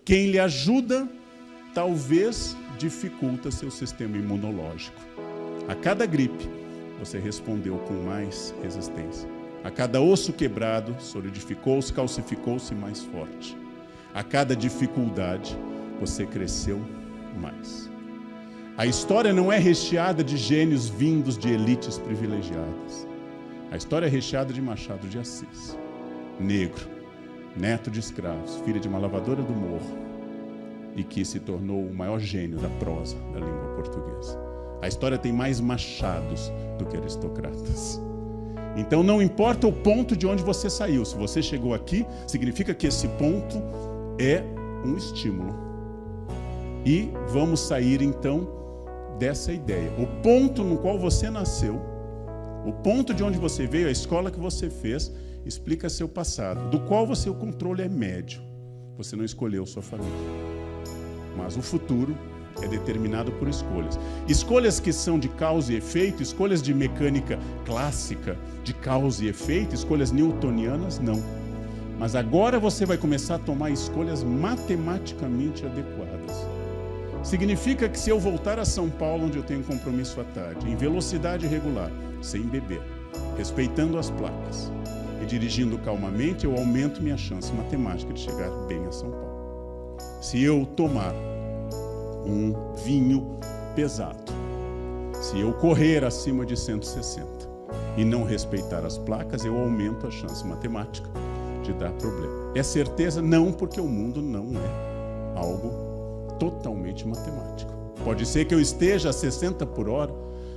Quem lhe ajuda, talvez dificulta seu sistema imunológico. A cada gripe, você respondeu com mais resistência. A cada osso quebrado, solidificou-se, calcificou-se mais forte. A cada dificuldade, você cresceu mais. A história não é recheada de gênios vindos de elites privilegiadas. A história é recheada de Machado de Assis, negro, neto de escravos, filho de uma lavadora do morro, e que se tornou o maior gênio da prosa da língua portuguesa. A história tem mais machados do que aristocratas. Então não importa o ponto de onde você saiu, se você chegou aqui, significa que esse ponto é um estímulo. E vamos sair então dessa ideia. O ponto no qual você nasceu, o ponto de onde você veio, a escola que você fez, explica seu passado, do qual o seu controle é médio. Você não escolheu sua família. Mas o futuro é determinado por escolhas. Escolhas que são de causa e efeito, escolhas de mecânica clássica, de causa e efeito, escolhas newtonianas, não. Mas agora você vai começar a tomar escolhas matematicamente adequadas. Significa que se eu voltar a São Paulo, onde eu tenho compromisso à tarde, em velocidade regular, sem beber, respeitando as placas e dirigindo calmamente, eu aumento minha chance matemática de chegar bem a São Paulo. Se eu tomar um vinho pesado, se eu correr acima de 160 e não respeitar as placas, eu aumento a chance matemática de dar problema. É certeza? Não, porque o mundo não é algo totalmente matemático. Pode ser que eu esteja a 60 por hora,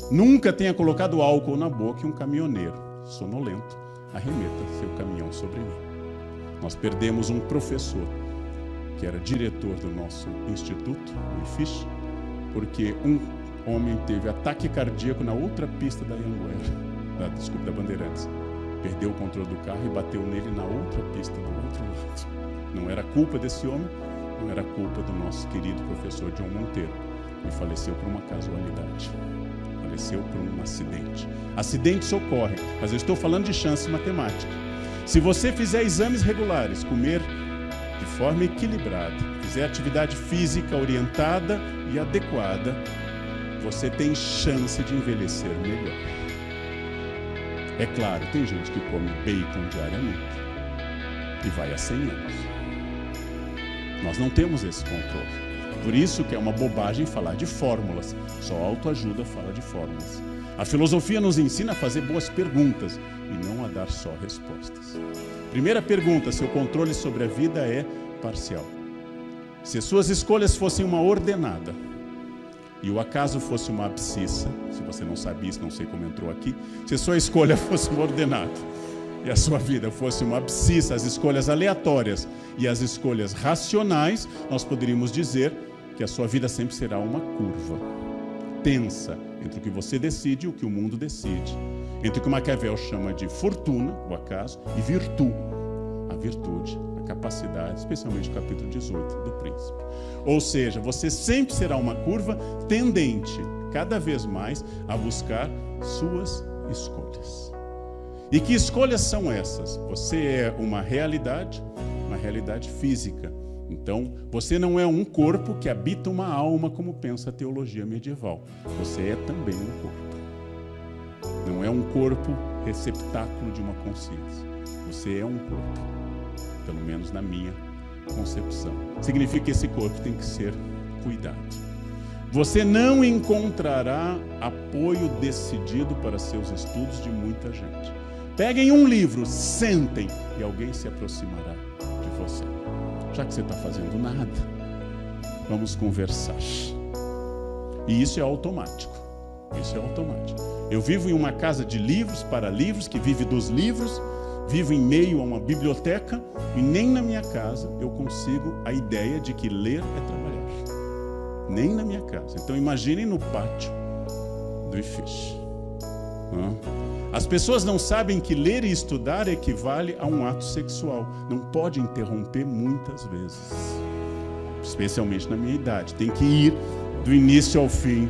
nunca tenha colocado álcool na boca e um caminhoneiro sonolento arremeta seu caminhão sobre mim. Nós perdemos um professor que era diretor do nosso instituto, o IFISH, porque um homem teve ataque cardíaco na outra pista da Anhanguera, da Bandeirantes. Perdeu o controle do carro e bateu nele na outra pista, do outro lado. Não era culpa desse homem, não era culpa do nosso querido professor John Monteiro. Ele faleceu por uma casualidade. Faleceu por um acidente. Acidentes ocorrem, mas eu estou falando de chance matemática. Se você fizer exames regulares, comer de forma equilibrada, fizer atividade física orientada e adequada, você tem chance de envelhecer melhor. É claro, tem gente que come bacon diariamente e vai a 100 anos. Nós não temos esse controle. Por isso que é uma bobagem falar de fórmulas. Só a autoajuda fala de fórmulas. A filosofia nos ensina a fazer boas perguntas e não a dar só respostas. Primeira pergunta: seu controle sobre a vida é parcial. Se suas escolhas fossem uma ordenada e o acaso fosse uma abscissa, se você não sabe isso, não sei como entrou aqui, se sua escolha fosse uma ordenada e a sua vida fosse uma abscissa, as escolhas aleatórias e as escolhas racionais, nós poderíamos dizer que a sua vida sempre será uma curva tensa entre o que você decide e o que o mundo decide, entre o que Maquiavel chama de fortuna, o acaso, e virtude, a virtude, a capacidade, especialmente no capítulo 18 do Príncipe. Ou seja, você sempre será uma curva tendente, cada vez mais, a buscar suas escolhas. E que escolhas são essas? Você é uma realidade física. Então, você não é um corpo que habita uma alma, como pensa a teologia medieval. Você é também um corpo. Não é um corpo receptáculo de uma consciência. Você é um corpo, pelo menos na minha concepção. Significa que esse corpo tem que ser cuidado. Você não encontrará apoio decidido para seus estudos de muita gente. Peguem um livro, sentem e alguém se aproximará de você. Já que você está fazendo nada, vamos conversar. E isso é automático. Isso é automático. Eu vivo em uma casa de livros, para livros, que vive dos livros, vivo em meio a uma biblioteca e nem na minha casa eu consigo a ideia de que ler é trabalhar. Nem na minha casa. Então imaginem no pátio do IFISH. As pessoas não sabem que ler e estudar equivale a um ato sexual. Não pode interromper muitas vezes. Especialmente na minha idade. Tem que ir do início ao fim,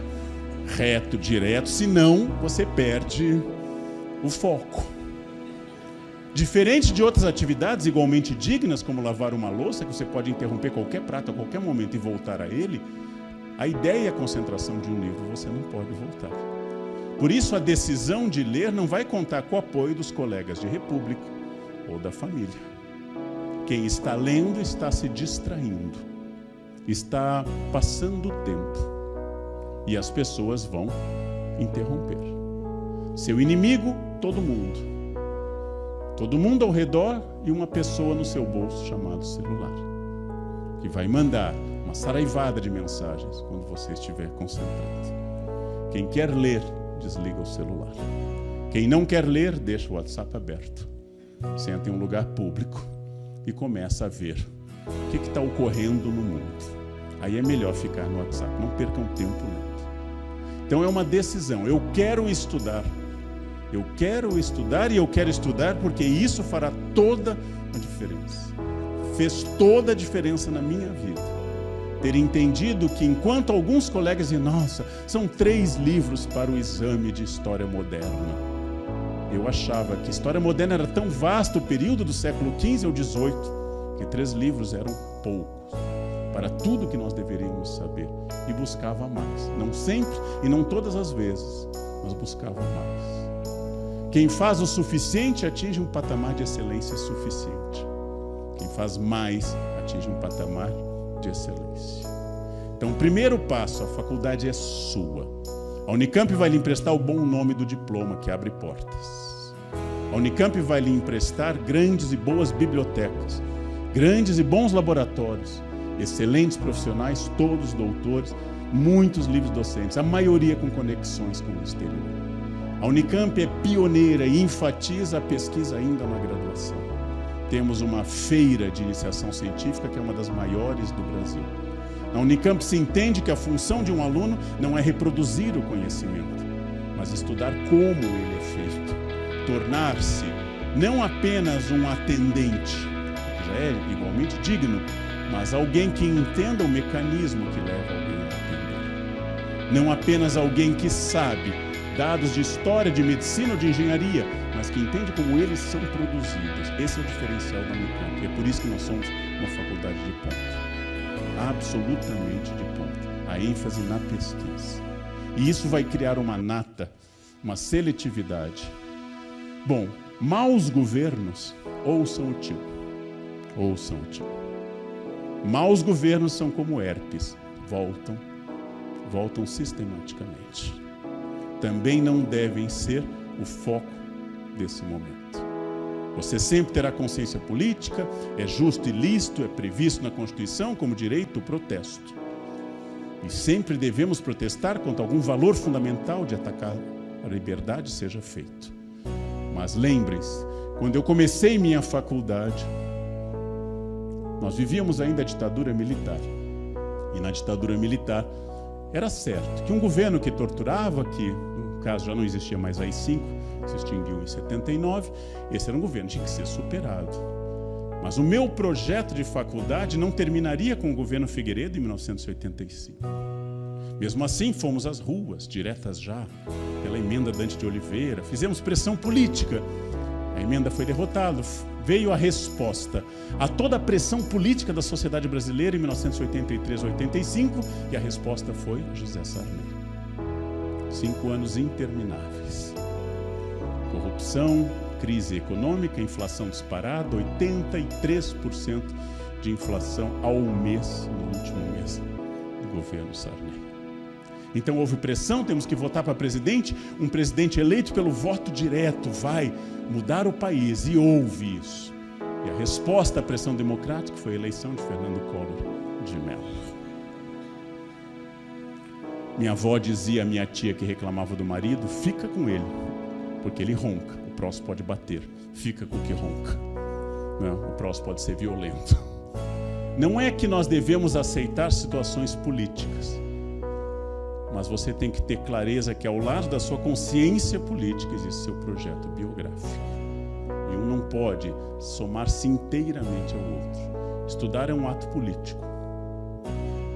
reto, direto, senão você perde o foco. Diferente de outras atividades igualmente dignas, como lavar uma louça, que você pode interromper qualquer prato a qualquer momento e voltar a ele, a ideia e a concentração de um livro você não pode voltar. Por isso, a decisão de ler não vai contar com o apoio dos colegas de república ou da família. Quem está lendo está se distraindo, está passando o tempo e as pessoas vão interromper. Seu inimigo, todo mundo. Todo mundo ao redor e uma pessoa no seu bolso chamado celular, que vai mandar uma saraivada de mensagens quando você estiver concentrado. Quem quer ler, desliga o celular. Quem não quer ler, deixa o WhatsApp aberto. Senta em um lugar público e começa a ver o que está ocorrendo no mundo. Aí é melhor ficar no WhatsApp, não percam tempo lendo. Então é uma decisão, eu quero estudar. Eu quero estudar e eu quero estudar porque isso fará toda a diferença. Fez toda a diferença na minha vida. Ter entendido que enquanto alguns colegas dizem, nossa, são 3 livros para o exame de História Moderna. Eu achava que História Moderna era tão vasto o período do século XV ao XVIII, que 3 livros eram poucos para tudo que nós deveríamos saber. E buscava mais. Não sempre e não todas as vezes, mas buscava mais. Quem faz o suficiente atinge um patamar de excelência suficiente. Quem faz mais atinge um patamar de excelência. Então, o primeiro passo, a faculdade é sua. A Unicamp vai lhe emprestar o bom nome do diploma que abre portas. A Unicamp vai lhe emprestar grandes e boas bibliotecas, grandes e bons laboratórios, excelentes profissionais, todos doutores, muitos livros docentes, a maioria com conexões com o exterior. A Unicamp é pioneira e enfatiza a pesquisa ainda na graduação. Temos uma feira de iniciação científica que é uma das maiores do Brasil. Na Unicamp se entende que a função de um aluno não é reproduzir o conhecimento, mas estudar como ele é feito. Tornar-se não apenas um atendente, que já é igualmente digno, mas alguém que entenda o mecanismo que leva alguém a atender. Não apenas alguém que sabe dados de história, de medicina ou de engenharia, mas que entende como eles são produzidos. Esse é o diferencial da Unicamp. E é por isso que nós somos uma faculdade de ponta. Absolutamente de ponta. A ênfase na pesquisa. E isso vai criar uma nata, uma seletividade. Bom, maus governos, ouçam o tio. Ouçam o tio. Maus governos são como herpes. Voltam sistematicamente. Também não devem ser o foco desse momento. Você sempre terá consciência política, é justo e lícito, é previsto na Constituição como direito o protesto. E sempre devemos protestar quando algum valor fundamental de atacar a liberdade seja feito. Mas lembrem-se, quando eu comecei minha faculdade, nós vivíamos ainda a ditadura militar. E na ditadura militar, era certo que um governo que torturava, que no caso já não existia mais a AI-5, se extinguiu em 79, esse era um governo que tinha que ser superado. Mas o meu projeto de faculdade não terminaria com o governo Figueiredo em 1985. Mesmo assim, fomos às ruas, diretas já, pela emenda Dante de Oliveira, fizemos pressão política. A emenda foi derrotada. Veio a resposta a toda a pressão política da sociedade brasileira em 1983-85 e a resposta foi José Sarney. 5 anos intermináveis. Corrupção, crise econômica, inflação disparada, 83% de inflação ao mês, no último mês do governo Sarney. Então houve pressão, temos que votar para presidente, um presidente eleito pelo voto direto vai mudar o país, e houve isso. E a resposta à pressão democrática foi a eleição de Fernando Collor de Mello. Minha avó dizia à minha tia que reclamava do marido, fica com ele, porque ele ronca, o próximo pode bater, fica com o que ronca. Não, o próximo pode ser violento. Não é que nós devemos aceitar situações políticas, mas você tem que ter clareza que ao lado da sua consciência política existe seu projeto biográfico. E um não pode somar-se inteiramente ao outro. Estudar é um ato político.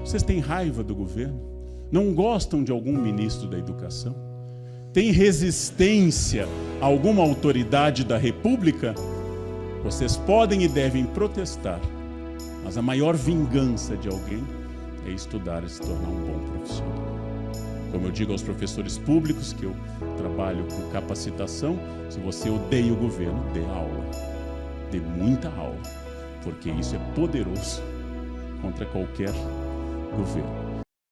Vocês têm raiva do governo? Não gostam de algum ministro da educação? Tem resistência a alguma autoridade da República? Vocês podem e devem protestar, mas a maior vingança de alguém é estudar e se tornar um bom profissional. Como eu digo aos professores públicos, que eu trabalho com capacitação, se você odeia o governo, dê aula. Dê muita aula, porque isso é poderoso contra qualquer governo.